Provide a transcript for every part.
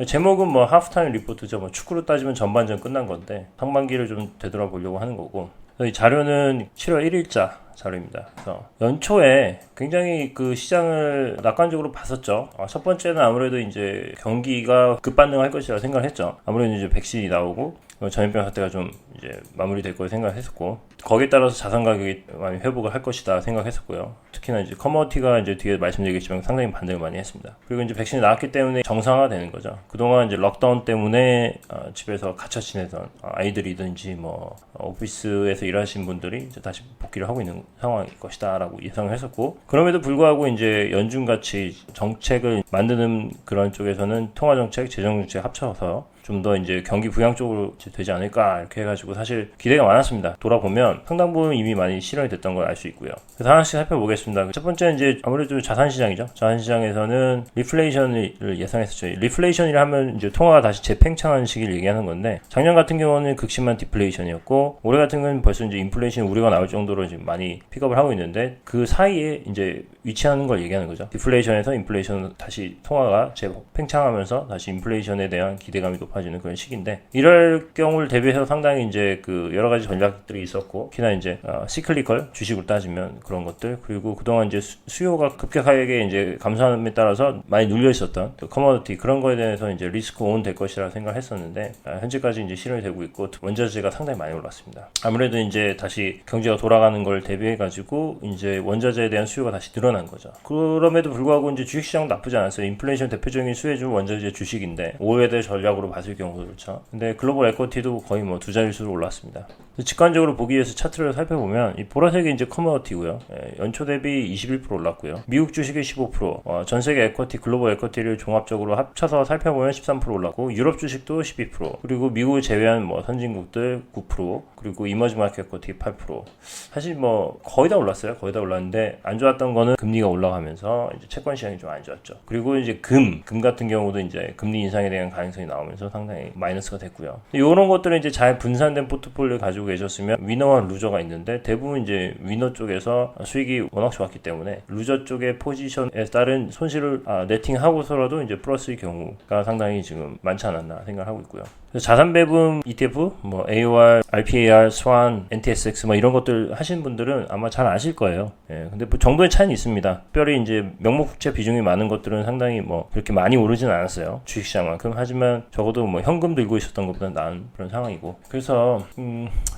제목은 뭐 하프타임 리포트죠. 뭐 축구로 따지면 전반전 끝난 건데 상반기를 좀 되돌아보려고 하는 거고, 이 자료는 7월 1일자 자료입니다. 그래서 연초에 굉장히 그 시장을 낙관적으로 봤었죠. 첫 번째는 아무래도 이제 경기가 급반등할 것이라 생각을 했죠. 아무래도 이제 백신이 나오고 전염병 사태가 좀 이제 마무리될 거라 생각했었고, 거기에 따라서 자산 가격이 많이 회복을 할 것이다 생각했었고요. 특히나 이제 커머디티가 이제 뒤에 말씀드리겠지만 상당히 반등을 많이 했습니다. 그리고 이제 백신이 나왔기 때문에 정상화되는 거죠. 그동안 이제 럭다운 때문에 집에서 갇혀 지내던 아이들이든지 뭐 오피스에서 일하신 분들이 이제 다시 복귀를 하고 있는 상황일 것이다라고 예상을 했었고, 그럼에도 불구하고 이제 연준같이 정책을 만드는 그런 쪽에서는 통화정책, 재정정책 합쳐서 좀 더 이제 경기 부양 쪽으로 되지 않을까 이렇게 해가지고 사실 기대가 많았습니다. 돌아보면 상당 부분 이미 많이 실현이 됐던 걸 알 수 있고요. 그래서 하나씩 살펴보겠습니다. 첫 번째는 이제 아무래도 자산시장이죠. 자산시장에서는 리플레이션을 예상했었죠. 리플레이션이라 하면 이제 통화가 다시 재팽창하는 시기를 얘기하는 건데, 작년 같은 경우는 극심한 디플레이션이었고 올해 같은 경우는 벌써 이제 인플레이션 우려가 나올 정도로 지금 많이 픽업을 하고 있는데, 그 사이에 이제 위치하는 걸 얘기하는 거죠. 디플레이션에서 인플레이션 다시 통화가 재팽창하면서 다시 인플레이션에 대한 기대감이 높아지는 그런 시기인데, 이럴 경우를 대비해서 상당히 이제 그 여러 가지 전략들이 있었고, 특히나 이제 시클리컬 주식을 따지면 그런 것들, 그리고 그동안 이제 수요가 급격하게 이제 감소함에 따라서 많이 눌려 있었던 커머디티, 그런 거에 대해서 이제 리스크 온 될 것이라 생각을 했었는데, 현재까지 이제 실현이 되고 있고 원자재가 상당히 많이 올랐습니다. 아무래도 이제 다시 경제가 돌아가는 걸 대비해 가지고 이제 원자재에 대한 수요가 다시 늘어난 거죠. 그럼에도 불구하고 이제 주식시장 나쁘지 않았어요. 인플레이션 대표적인 수혜주 원자재 주식인데 5회대 전략으로 봤을 경우도 그렇죠. 근데 글로벌 에쿼티도 거의 뭐 두 자릿수로 올랐습니다. 직관적으로 보기 위해서 차트를 살펴보면 이 보라색이 이제 커머디티고요. 연초 대비 21% 올랐고요. 미국 주식이 15%, 전 세계 에쿼티, 글로벌 에쿼티를 종합적으로 합쳐서 살펴보면 13% 올랐고, 유럽 주식도 12%, 그리고 미국을 제외한 뭐 선진국들 9%, 그리고 이머징 마켓 에쿼티 8%. 사실 뭐 거의 다 올랐어요. 거의 다 올랐는데 안 좋았던 거는 금리가 올라가면서 이제 채권 시장이 좀 안 좋았죠. 그리고 이제 금 같은 경우도 이제 금리 인상에 대한 가능성이 나오면서 상당히 마이너스가 됐고요. 이런 것들은 이제 잘 분산된 포트폴리오를 가지고 계셨으면 위너와 루저가 있는데, 대부분 이제 위너 쪽에서 수익이 워낙 좋았기 때문에 루저 쪽의 포지션에 따른 손실을 네팅하고서라도 이제 플러스의 경우가 상당히 지금 많지 않았나 생각하고 있고요. 자산 배분 ETF, 뭐 AOR, RPAR, 스완, NTSX 뭐 이런 것들 하시는 분들은 아마 잘 아실 거예요. 근데 뭐 정도의 차이는 있습니다. 특별히 이제 명목 국채 비중이 많은 것들은 상당히 뭐 그렇게 많이 오르진 않았어요. 주식시장만큼. 하지만 적어도 뭐 현금 들고 있었던 것보다 나은 그런 상황이고. 그래서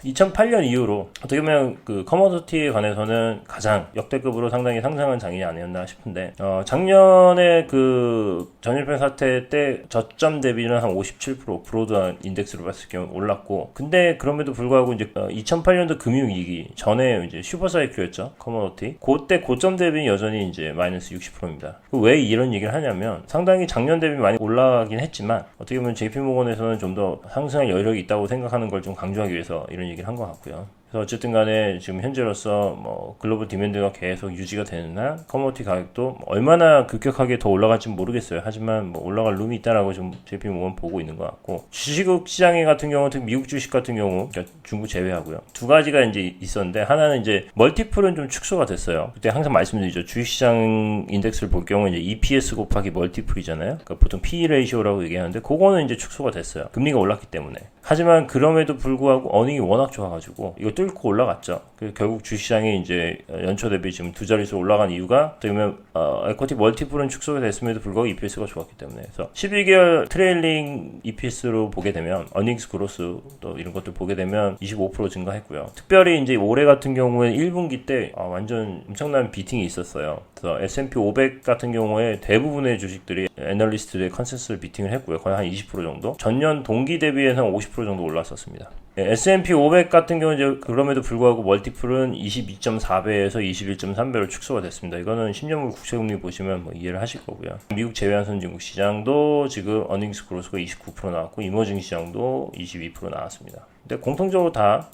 2008년 이후로 어떻게 보면 그 커머디티에 관해서는 가장 역대급으로 상당히 상승한 장이 아니었나 싶은데, 작년에 그 전염병 사태 때 저점 대비는 한 57% 브로드한 인덱스로 봤을 경우 올랐고, 근데 그럼에도 불구하고 이제 2008년도 금융위기 전에 이제 슈퍼사이클이었죠. 커머디티. 그때 고점 대비는 여전히 이제 마이너스 60%입니다. 왜 이런 얘기를 하냐면, 상당히 작년 대비 많이 올라가긴 했지만 어떻게 보면 JP모건에서는 좀 더 상승할 여력이 있다고 생각하는 걸 좀 강조하기 위해서 이런 얘기를 한 것 같고요. 그래서 어쨌든 간에 지금 현재로서 뭐 글로벌 디맨드가 계속 유지가 되는 한 커머디티 가격도 얼마나 급격하게 더 올라갈지 모르겠어요. 하지만 뭐 올라갈 룸이 있다라고 좀 JP모건 보고 있는 것 같고, 주식 시장에 같은 경우, 특히 미국 주식 같은 경우, 그러니까 중국 제외하고요, 두 가지가 이제 있었는데, 하나는 이제 멀티플은 좀 축소가 됐어요. 그때 항상 말씀드리죠. 주식시장 인덱스를 볼 경우 이제 EPS 곱하기 멀티플이잖아요. 그러니까 보통 PE 레이시오라고 얘기하는데, 그거는 이제 축소가 됐어요. 금리가 올랐기 때문에. 하지만 그럼에도 불구하고 어닝이 워낙 좋아가지고 이거 뚫고 올라갔죠. 결국 주식시장이 이제 연초 대비 지금 두 자릿수 올라간 이유가 어떻게 보면 에쿼티 멀티플은 축소가 됐음에도 불구하고 EPS가 좋았기 때문에. 그래서 12개월 트레일링 EPS로 보게 되면 어닝스 그로스 또 이런 것들 보게 되면 25% 증가했고요. 특별히 이제 올해 같은 경우에 1분기 때 완전 엄청난 비팅이 있었어요. 그래서 S&P 500 같은 경우에 대부분의 주식들이 애널리스트들의 컨센서스를 비팅을 했고요. 거의 한 20% 정도. 전년 동기 대비해서 50% 정도 올랐었습니다. S&P 500 같은 경우 이제 그럼에도 불구하고 멀티플은 22.4배에서 21.3배로 축소가 됐습니다. 이거는 10년물 국채금리 보시면 뭐 이해를 하실 거고요. 미국 제외한 선진국 시장도 지금 어닝스 그로스가 29% 나왔고, 이머징 시장도 22% 나왔습니다. 근데 공통적으로 다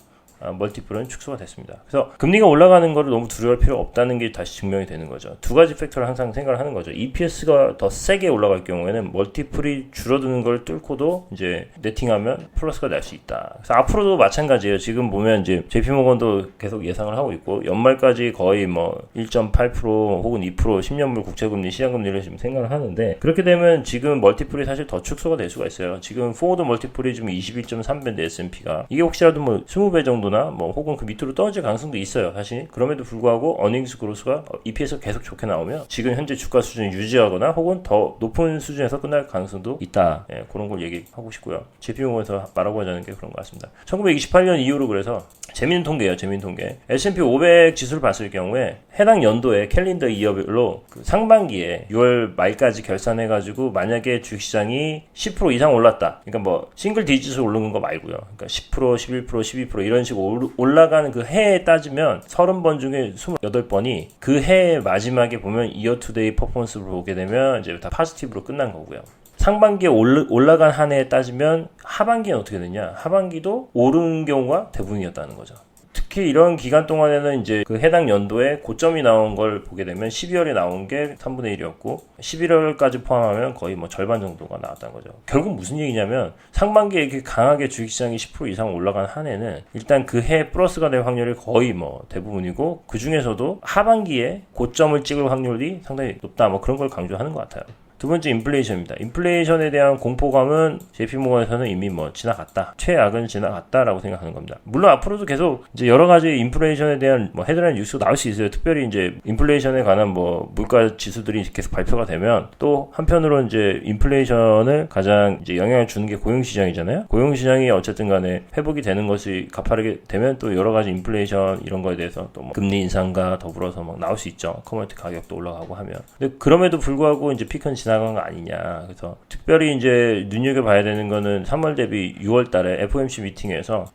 멀티플은 축소가 됐습니다. 그래서 금리가 올라가는 거를 너무 두려워할 필요 없다는 게 다시 증명이 되는 거죠. 두 가지 팩터를 항상 생각을 하는 거죠. EPS가 더 세게 올라갈 경우에는 멀티플이 줄어드는 걸 뚫고도 이제 네팅하면 플러스가 날 수 있다. 그래서 앞으로도 마찬가지예요. 지금 보면 이제 JP모건도 계속 예상을 하고 있고 연말까지 거의 뭐 1.8% 혹은 2% 10년물 국채금리 시장금리를 지금 생각을 하는데 그렇게 되면 지금 멀티플이 사실 더 축소가 될 수가 있어요. 지금 포워드 멀티플이 지금 21.3배인데 S&P가 이게 혹시라도 뭐 20배 정도나 뭐 혹은 그 밑으로 떨어질 가능성도 있어요. 사실 그럼에도 불구하고 어닝스 그로스가 EPS가 계속 좋게 나오면 지금 현재 주가 수준을 유지하거나 혹은 더 높은 수준에서 끝날 가능성도 있다. 예, 그런 걸 얘기하고 싶고요. JP모건에서 말하고 하자는 게 그런 것 같습니다. 1928년 이후로 그래서 재미있는 통계예요. 재미있는 통계. S&P 500 지수를 봤을 경우에 해당 연도에 캘린더 이어별로 그 상반기에 6월 말까지 결산해가지고 만약에 주식시장이 10% 이상 올랐다. 그러니까 뭐 싱글 디지트 오르는 거 말고요. 그러니까 10%, 11%, 12% 이런 식으로 올라가는 그 해에 따지면 30번 중에 28번이 그 해의 마지막에 보면 이어 투데이 퍼포먼스를 보게 되면 이제 다 포지티브로 끝난 거고요. 상반기에 올라간 한 해에 따지면 하반기는 어떻게 되냐? 하반기도 오른 경우가 대부분이었다는 거죠. 특히 이런 기간 동안에는 이제 그 해당 연도에 고점이 나온 걸 보게 되면 12월에 나온 게 3분의 1이었고 11월까지 포함하면 거의 뭐 절반 정도가 나왔다는 거죠. 결국 무슨 얘기냐면 상반기에 이렇게 강하게 주식시장이 10% 이상 올라간 한 해는 일단 그 해 플러스가 될 확률이 거의 뭐 대부분이고 그 중에서도 하반기에 고점을 찍을 확률이 상당히 높다. 뭐 그런 걸 강조하는 것 같아요. 두 번째 인플레이션입니다. 인플레이션에 대한 공포감은 JP모건에서는 이미 뭐 지나갔다. 최악은 지나갔다라고 생각하는 겁니다. 물론 앞으로도 계속 이제 여러 가지 인플레이션에 대한 뭐 헤드라인 뉴스가 나올 수 있어요. 특별히 이제 인플레이션에 관한 뭐 물가 지수들이 계속 발표가 되면 또 한편으로 이제 인플레이션을 가장 이제 영향을 주는 게 고용시장이잖아요. 고용시장이 어쨌든 간에 회복이 되는 것이 가파르게 되면 또 여러 가지 인플레이션 이런 거에 대해서 또 뭐 금리 인상과 더불어서 막 나올 수 있죠. 커머디티 가격도 올라가고 하면. 근데 그럼에도 불구하고 이제 피크는 지나간 거 아니냐. 그래서 특별히 이제 눈여겨봐야 되는 거는 3월 대비 6월 달에 FOMC 미팅에서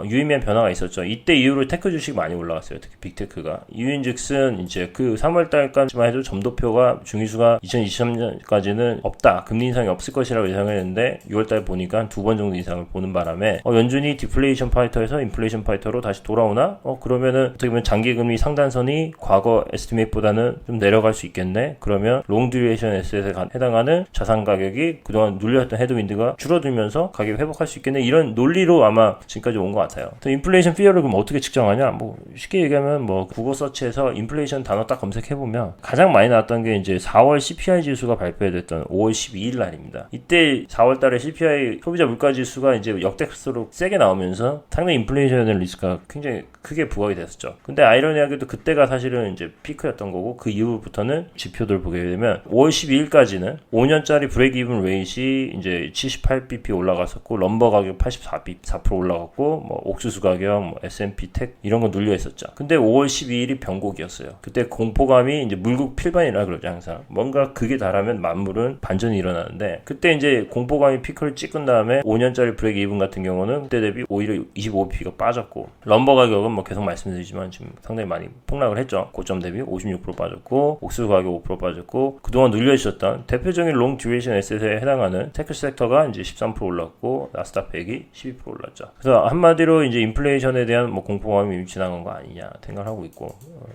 유의미한 변화가 있었죠. 이때 이후로 테크 주식 많이 올라갔어요. 특히 빅테크가. 이유인즉슨 이제 그 3월 달까지만 해도 점도표가 중위수가 2023년까지는 없다. 금리 인상이 없을 것이라고 예상했는데 6월 달 보니까 한 2번 정도 이상을 보는 바람에 연준이 디플레이션 파이터에서 인플레이션 파이터로 다시 돌아오나? 그러면은 어떻게 보면 장기 금리 상단선이 과거 에스티메이트보다는 좀 내려갈 수 있겠네. 그러면 롱 듀레이션 에셋에 해당하는 자산 가격이 그동안 눌렸던 헤드윈드가 줄어들면서 가격이 회복할 수 있겠네. 이런 논리로 아마 지금까지 온 것 같아요. 또 인플레이션 피어를 그럼 어떻게 측정하냐? 뭐 쉽게 얘기하면 뭐 구글 서치에서 인플레이션 단어 딱 검색해보면 가장 많이 나왔던 게 이제 4월 CPI 지수가 발표됐던 5월 12일 날입니다. 이때 4월 달에 CPI 소비자 물가 지수가 이제 역대급으로 세게 나오면서 상당히 인플레이션에 대한 리스크가 굉장히 크게 부각이 됐었죠. 근데 아이러니하게도 그때가 사실은 이제 피크였던 거고 그 이후부터는 지표들 보게 되면 5월 12일까지는 5년짜리 브레이크 이븐 레이시 이제 78bp 올라갔었고 럼버 가격 84bp 4% 올라갔고 뭐 옥수수 가격 뭐 S&P 텍 이런 거 눌려 있었죠. 근데 5월 12일이 변곡이었어요. 그때 공포감이 이제 물국 필반이라 그러죠. 항상 뭔가 그게 달하면 만물은 반전이 일어나는데 그때 이제 공포감이 피크를 찍은 다음에 5년짜리 브레이크 이븐 같은 경우는 그때 대비 오히려 25bp가 빠졌고 럼버 가격은 뭐 계속 말씀드리지만 지금 상당히 많이 폭락을 했죠. 고점 대비 56% 빠졌고 옥수수 가격 5% 빠졌고 그동안 눌려 있었던 대표적인 롱 듀레이션 에셋에 해당하는 테크 섹터가 이제 13% 올랐고 나스닥 100이 12% 올랐죠. 그래서 한마디로 이제 인플레이션에 대한 뭐 공포감이 이미 지나간 거 아니냐 생각을 하고 있고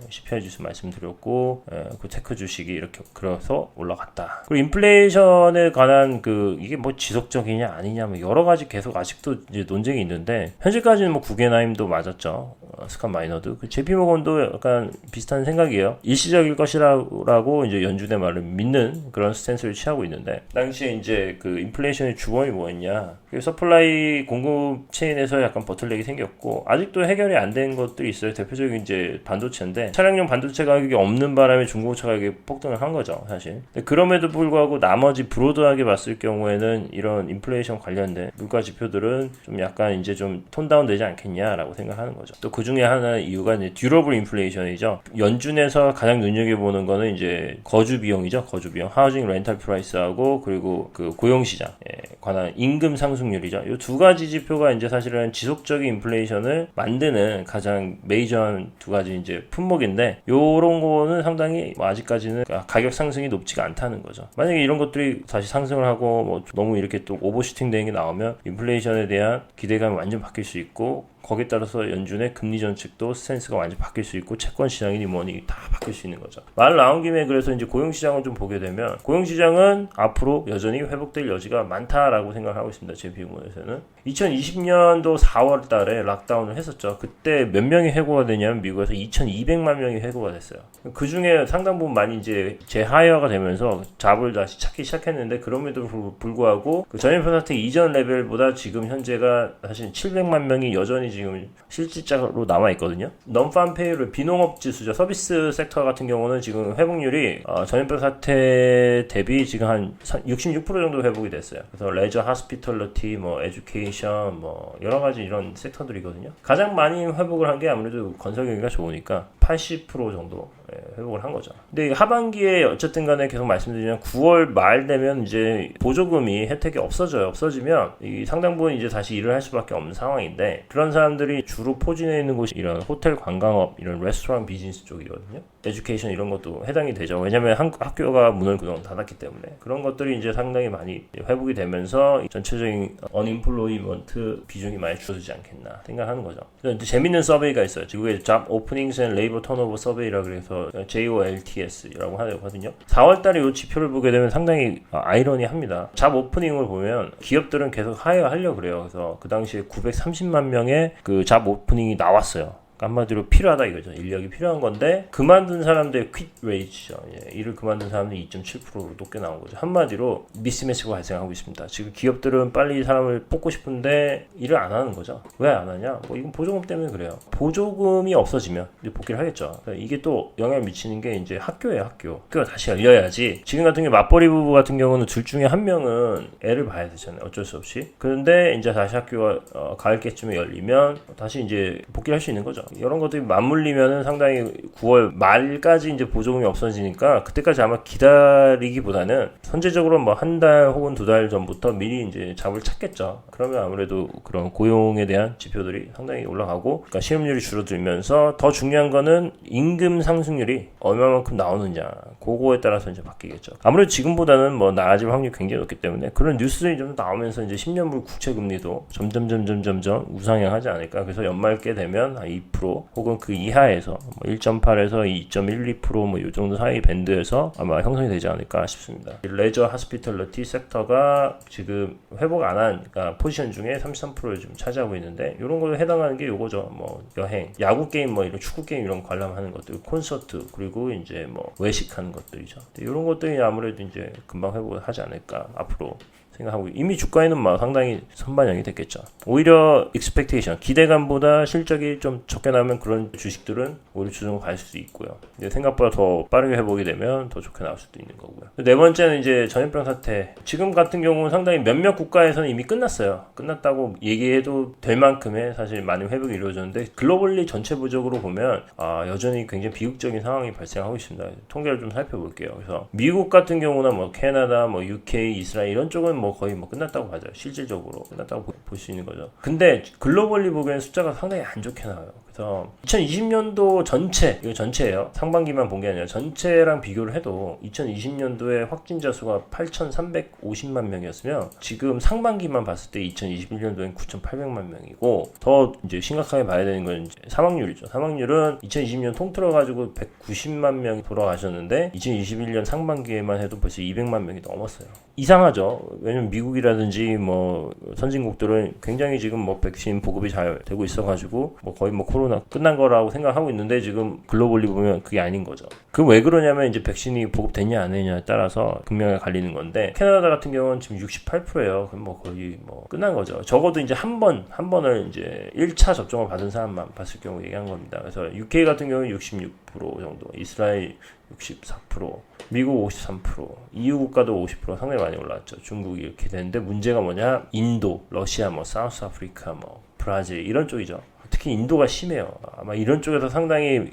CPI 지수 말씀드렸고 그 테크 주식이 이렇게 그래서 올라갔다. 그리고 인플레이션에 관한 그 이게 뭐 지속적이냐 아니냐 뭐 여러 가지 계속 아직도 이제 논쟁이 있는데 현재까지는 뭐 구겐하임도 맞았죠. 스캇 마이너드. 그 JP모건도 약간 비슷한 생각이에요. 일시적일 것이라고 이제 연준의 말을 믿는 그런 스탠스를 취하고 있는데 당시에 이제 그 인플레이션의 주범이 뭐였냐? 그 서플라이 공급 체인에서 약간 버틀렉이 생겼고 아직도 해결이 안 된 것들이 있어요. 대표적인 이제 반도체인데 차량용 반도체 가격이 없는 바람에 중고차 가격이 폭등을 한 거죠, 사실. 그럼에도 불구하고 나머지 브로드하게 봤을 경우에는 이런 인플레이션 관련된 물가 지표들은 좀 약간 이제 좀 톤다운 되지 않겠냐라고 생각하는 거죠. 또 그 중에 하나의 이유가 이제 듀러블 인플레이션이죠. 연준에서 가장 눈여겨보는 거는 이제 거주 비용이죠. 거주 비용. 하우징 렌탈 프라이스하고 그리고 그 고용 시장에 관한 임금 상승률이죠. 이 두 가지 지표가 이제 사실은 지속적인 인플레이션을 만드는 가장 메이저한 두 가지 이제 품목인데 요런 거는 상당히 뭐 아직까지는 가격 상승이 높지가 않다는 거죠. 만약에 이런 것들이 다시 상승을 하고 뭐 너무 이렇게 또 오버슈팅 되는 게 나오면 인플레이션에 대한 기대감이 완전 바뀔 수 있고 거기에 따라서 연준의 금리 정책도 스탠스가 완전히 바뀔 수 있고 채권 시장이니 뭐니 다 바뀔 수 있는 거죠. 말 나온 김에 그래서 이제 고용 시장을 좀 보게 되면 고용 시장은 앞으로 여전히 회복될 여지가 많다라고 생각하고 있습니다. 제 비용에서는 2020년도 4월 달에 락다운을 했었죠. 그때 몇 명이 해고가 되냐면 미국에서 2,200만 명이 해고가 됐어요. 그 중에 상당 부분 많이 이제 재하이어가 되면서 잡을 다시 찾기 시작했는데 그럼에도 불구하고 그 전염병 사태 이전 레벨보다 지금 현재가 사실 700만 명이 여전히 지금 실질적으로 남아 있거든요. 넘팜 페이롤 비농업 지수죠. 서비스 섹터 같은 경우는 지금 회복률이 전염병 사태 대비 지금 한 66% 정도 회복이 됐어요. 그래서 레저, 하스피털리티, 뭐 에듀케이션, 뭐 여러 가지 이런 섹터들이거든요. 가장 많이 회복을 한 게 아무래도 건설 경기가 좋으니까 80% 정도 회복을 한 거죠. 근데 하반기에 어쨌든 간에 계속 말씀드리면 9월 말 되면 이제 보조금이 혜택이 없어지면 이 상당 부분 이제 다시 일을 할 수밖에 없는 상황인데 그런 사람들이 주로 포진해 있는 곳이 이런 호텔 관광업, 이런 레스토랑 비즈니스 쪽이거든요. 에듀케이션 이런 것도 해당이 되죠. 왜냐면 학교가 문을 그동안 닫았기 때문에 그런 것들이 이제 상당히 많이 회복이 되면서 전체적인 언임플로이먼트 비중이 많이 줄어들지 않겠나 생각하는 거죠. 그래서 재밌는 서베이가 있어요. 미국의 Job Openings and Labor Turnover Survey라 그래서 JOLTS라고 하거든요. 4월달에 이 지표를 보게 되면 상당히 아이러니합니다. 잡 오프닝을 보면 기업들은 계속 하이어하려고 그래요. 그래서 그 당시에 930만 명의 그 잡 오프닝이 나왔어요. 한마디로 필요하다 이거죠. 인력이 필요한 건데 그만둔 사람들의 퀵 레이지죠. 일을 그만둔 사람들이 2.7% 높게 나온 거죠. 한마디로 미스매치가 발생하고 있습니다. 지금 기업들은 빨리 사람을 뽑고 싶은데 일을 안 하는 거죠. 왜 안 하냐? 뭐 이건 보조금 때문에 그래요. 보조금이 없어지면 이제 복귀를 하겠죠. 그러니까 이게 또 영향을 미치는 게 이제 학교예요. 학교가 다시 열려야지. 지금 같은 경우 맞벌이 부부 같은 경우는 둘 중에 한 명은 애를 봐야 되잖아요. 어쩔 수 없이. 그런데 이제 다시 학교가 가을께쯤에 열리면 다시 이제 복귀를 할 수 있는 거죠. 이런 것들이 맞물리면은 상당히 9월 말까지 이제 보조금이 없어지니까 그때까지 아마 기다리기보다는 선제적으로 뭐 한 달 혹은 2달 전부터 미리 이제 잡을 찾겠죠. 그러면 아무래도 그런 고용에 대한 지표들이 상당히 올라가고 그러니까 실업률이 줄어들면서 더 중요한 거는 임금 상승률이 얼마만큼 나오느냐 그거에 따라서 이제 바뀌겠죠. 아무래도 지금보다는 뭐 나아질 확률이 굉장히 높기 때문에 그런 뉴스들이 좀 나오면서 이제 10년물 국채 금리도 점점 우상향하지 않을까. 그래서 연말께 되면 한 2% 혹은 그 이하에서 뭐 1.8에서 2.12% 뭐 이 정도 사이 밴드에서 아마 형성이 되지 않을까 싶습니다. 레저 하스피털리티 섹터가 지금 회복 안 한 그러니까 포지션 중에 33%를 좀 차지하고 있는데 이런 거에 해당하는 게 요거죠. 뭐 여행, 야구 게임 뭐 이런 축구 게임 이런 관람하는 것들, 콘서트 그리고 이제 뭐 외식하는 것들이죠. 이런 것들이 아무래도 이제 금방 회복을 하지 않을까 앞으로 생각하고 이미 주가에는 뭐 상당히 선반영이 됐겠죠. 오히려 expectation, 기대감보다 실적이 좀 적게 나오면 그런 주식들은 오히려 주중으로 갈 수도 있고요. 근데 생각보다 더 빠르게 회복이 되면 더 좋게 나올 수도 있는 거고요. 네 번째는 이제 전염병 사태. 지금 같은 경우는 상당히 몇몇 국가에서는 이미 끝났어요. 끝났다고 얘기해도 될 만큼의 사실 많은 회복이 이루어졌는데 글로벌리 전체부적으로 보면 여전히 굉장히 비극적인 상황이 발생하고 있습니다. 통계를 좀 살펴볼게요. 그래서 미국 같은 경우나 뭐 캐나다, 뭐 UK, 이스라엘 이런 쪽은 뭐 거의 뭐 끝났다고 하죠. 실질적으로 끝났다고 볼 수 있는 거죠. 근데 글로벌리 보기에는 숫자가 상당히 안 좋게 나와요. 그래서 2020년도 전체, 이거 전체예요. 상반기만 본 게 아니라 전체랑 비교를 해도 2020년도에 확진자 수가 8,350만 명이었으면 지금 상반기만 봤을 때 2021년도엔 9,800만 명이고 더 이제 심각하게 봐야 되는 건 이제 사망률이죠. 사망률은 2020년 통틀어 가지고 190만 명이 돌아가셨는데 2021년 상반기에만 해도 벌써 200만 명이 넘었어요. 이상하죠. 왜냐면 미국이라든지 뭐 선진국들은 굉장히 지금 뭐 백신 보급이 잘 되고 있어가지고 뭐 거의 뭐 코로나 끝난 거라고 생각하고 있는데 지금 글로벌리 보면 그게 아닌 거죠. 그 왜 그러냐면 이제 백신이 보급됐냐 안 됐냐에 따라서 극명하게 갈리는 건데 캐나다 같은 경우는 지금 68%예요. 그럼 뭐 거의 뭐 끝난 거죠. 적어도 이제 한 번을 이제 1차 접종을 받은 사람만 봤을 경우 얘기한 겁니다. 그래서 UK 같은 경우는 66% 정도, 이스라엘 64%, 미국 53%, EU 국가도 50% 상당히 많이 올라왔죠. 중국이 이렇게 되는데 문제가 뭐냐? 인도, 러시아, 뭐 사우스 아프리카, 뭐 브라질 이런 쪽이죠. 특히 인도가 심해요. 아마 이런 쪽에서 상당히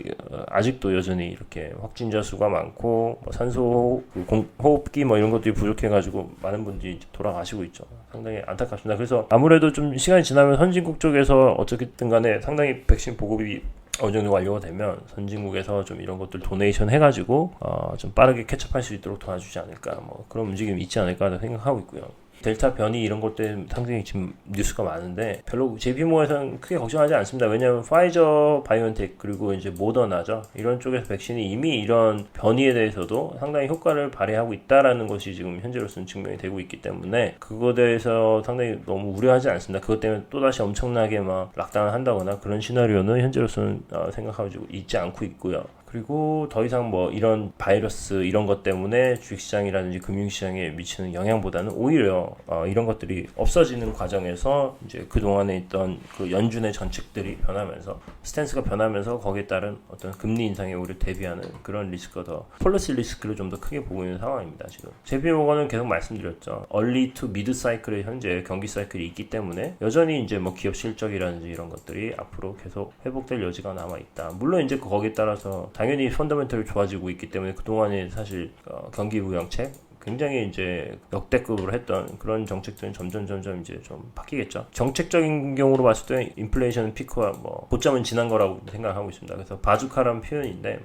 아직도 여전히 이렇게 확진자 수가 많고 뭐 산소 호흡기 뭐 이런 것들이 부족해가지고 많은 분들이 돌아가시고 있죠. 상당히 안타깝습니다. 그래서 아무래도 좀 시간이 지나면 선진국 쪽에서 어쨌든 간에 상당히 백신 보급이 어느 정도 완료가 되면 선진국에서 좀 이런 것들 도네이션 해가지고 좀 빠르게 캐치업할 수 있도록 도와주지 않을까 뭐 그런 움직임이 있지 않을까 생각하고 있고요. 델타 변이 이런 것 때문에 상당히 지금 뉴스가 많은데 별로 JP모건에서는 크게 걱정하지 않습니다. 왜냐하면 파이저, 바이오엔텍 그리고 이제 모더나죠. 이런 쪽에서 백신이 이미 이런 변이에 대해서도 상당히 효과를 발휘하고 있다라는 것이 지금 현재로서는 증명이 되고 있기 때문에 그거에 대해서 상당히 너무 우려하지 않습니다. 그것 때문에 또다시 엄청나게 막 락다운 한다거나 그런 시나리오는 현재로서는 생각하고 있지 않고 있고요. 그리고 더 이상 뭐 이런 바이러스 이런 것 때문에 주식시장이라든지 금융시장에 미치는 영향보다는 오히려 이런 것들이 없어지는 과정에서 이제 그동안에 있던 그 연준의 정책들이 변하면서 스탠스가 변하면서 거기에 따른 어떤 금리 인상에 오히려 대비하는 그런 리스크가 더 폴리시 리스크를 좀 더 크게 보고 있는 상황입니다. 지금 JP모건은 계속 말씀드렸죠. 얼리 투 미드 사이클에 현재 경기 사이클이 있기 때문에 여전히 이제 뭐 기업 실적이라든지 이런 것들이 앞으로 계속 회복될 여지가 남아 있다. 물론 이제 거기에 따라서 당연히 펀더멘털이 좋아지고 있기 때문에 그동안에 사실 경기 부양책 굉장히 이제 역대급으로 했던 그런 정책들은 점점 이제 좀 바뀌겠죠. 정책적인 경우로 봤을 때 인플레이션 피크와 뭐 고점은 지난 거라고 생각하고 있습니다. 그래서 바주카라는 표현인데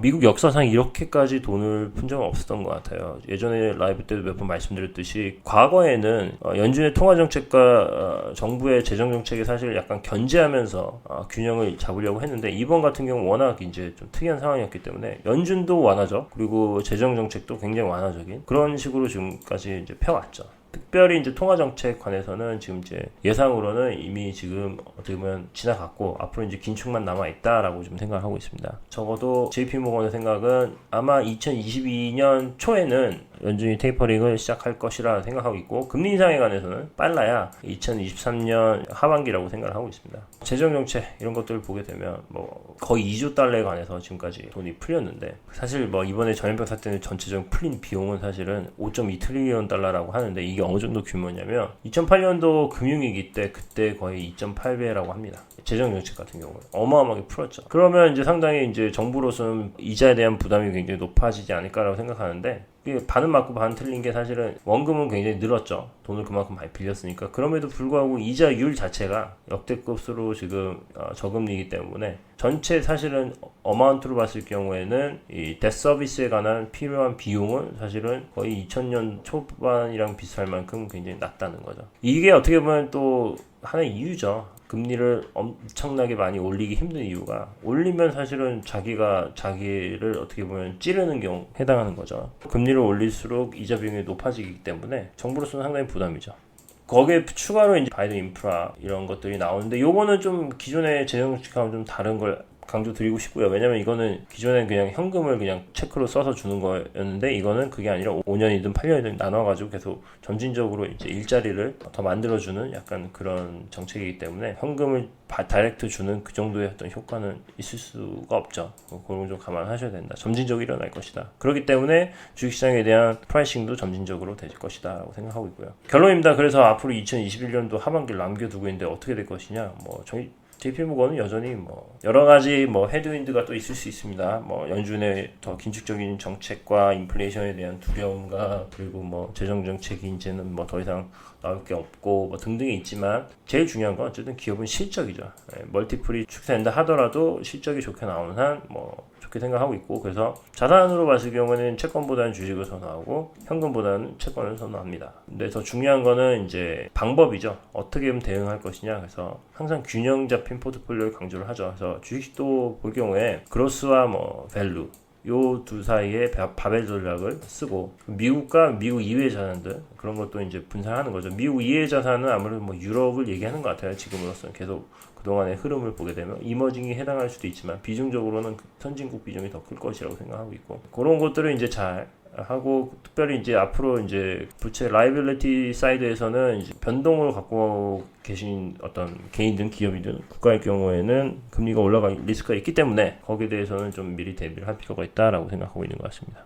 미국 역사상 이렇게까지 돈을 푼 적은 없었던 것 같아요. 예전에 라이브 때도 몇 번 말씀드렸듯이 과거에는 연준의 통화 정책과 정부의 재정 정책이 사실 약간 견제하면서 균형을 잡으려고 했는데 이번 같은 경우 워낙 이제 좀 특이한 상황이었기 때문에 연준도 완화적 그리고 재정 정책도 굉장히 완화적인 그런 식으로 지금까지 이제 펴왔죠. 특별히 이제 통화 정책 관해서는 지금 이제 예상으로는 이미 지금 어떻게 보면 지나갔고 앞으로 이제 긴축만 남아 있다라고 좀 생각을 하고 있습니다. 적어도 JP모건의 생각은 아마 2022년 초에는 연준이 테이퍼링을 시작할 것이라 생각하고 있고 금리 인상에 관해서는 빨라야 2023년 하반기라고 생각을 하고 있습니다. 재정 정책 이런 것들을 보게 되면 뭐 거의 2조 달러에 관해서 지금까지 돈이 풀렸는데 사실 뭐 이번에 전염병 사태는 전체적인 풀린 비용은 사실은 5.2 트리리언 달러라고 하는데 이게 어느 정도 규모냐면 2008년도 금융위기 때 그때 거의 2.8배라고 합니다. 재정 정책 같은 경우는 어마어마하게 풀었죠. 그러면 이제 상당히 이제 정부로서는 이자에 대한 부담이 굉장히 높아지지 않을까라고 생각하는데 이게 반은 맞고 반 틀린 게 사실은 원금은 굉장히 늘었죠. 돈을 그만큼 많이 빌렸으니까. 그럼에도 불구하고 이자율 자체가 역대급으로 지금 저금리이기 때문에 전체 사실은 어마운트로 봤을 경우에는 이 뎃 서비스에 관한 필요한 비용은 사실은 거의 2000년 초반이랑 비슷할 만큼 굉장히 낮다는 거죠. 이게 어떻게 보면 또 하나의 이유죠. 금리를 엄청나게 많이 올리기 힘든 이유가 올리면 사실은 자기를 어떻게 보면 찌르는 경우 해당하는 거죠. 금리를 올릴수록 이자 비용이 높아지기 때문에 정부로서는 상당히 부담이죠. 거기에 추가로 이제 바이든 인프라 이런 것들이 나오는데 요거는 좀 기존의 재정 정책하고는 좀 다른 걸 강조드리고 싶고요. 왜냐면 이거는 기존에 그냥 현금을 그냥 체크로 써서 주는 거였는데 이거는 그게 아니라 5년이든 8년이든 나눠가지고 계속 점진적으로 이제 일자리를 더 만들어주는 약간 그런 정책이기 때문에 현금을 다이렉트 주는 그 정도의 어떤 효과는 있을 수가 없죠. 그런 걸 좀 감안하셔야 된다. 점진적으로 일어날 것이다. 그렇기 때문에 주식시장에 대한 프라이싱도 점진적으로 될 것이다 라고 생각하고 있고요. 결론입니다. 그래서 앞으로 2021년도 하반기를 남겨두고 있는데 어떻게 될 것이냐 JP모건은 여전히 뭐 여러 가지 뭐 헤드윈드가 또 있을 수 있습니다. 뭐 연준의 더 긴축적인 정책과 인플레이션에 대한 두려움과 그리고 뭐 재정 정책이 이제는 뭐 더 이상 나올 게 없고 뭐 등등이 있지만 제일 중요한 건 어쨌든 기업은 실적이죠. 멀티플이 축소된다 하더라도 실적이 좋게 나오는 한 뭐 좋게 생각하고 있고 그래서 자산으로 봤을 경우에는 채권보다는 주식을 선호하고 현금보다는 채권을 선호합니다. 근데 더 중요한 거는 이제 방법이죠. 어떻게 하면 대응할 것이냐. 그래서 항상 균형 잡힌 포트폴리오를 강조를 하죠. 그래서 주식도 볼 경우에 그로스와 뭐 밸류 요 두 사이에 바벨 전략을 쓰고 미국과 미국 이외의 자산들 그런 것도 이제 분산하는 거죠. 미국 이외의 자산은 아무래도 뭐 유럽을 얘기하는 것 같아요. 지금으로서는 계속 그동안의 흐름을 보게 되면 이머징이 해당할 수도 있지만 비중적으로는 선진국 비중이 더 클 것이라고 생각하고 있고 그런 것들을 이제 잘 하고 특별히 이제 앞으로 이제 부채 라이빌리티 사이드에서는 이제 변동을 갖고 계신 어떤 개인든 기업이든 국가의 경우에는 금리가 올라갈 리스크가 있기 때문에 거기에 대해서는 좀 미리 대비를 할 필요가 있다라고 생각하고 있는 것 같습니다.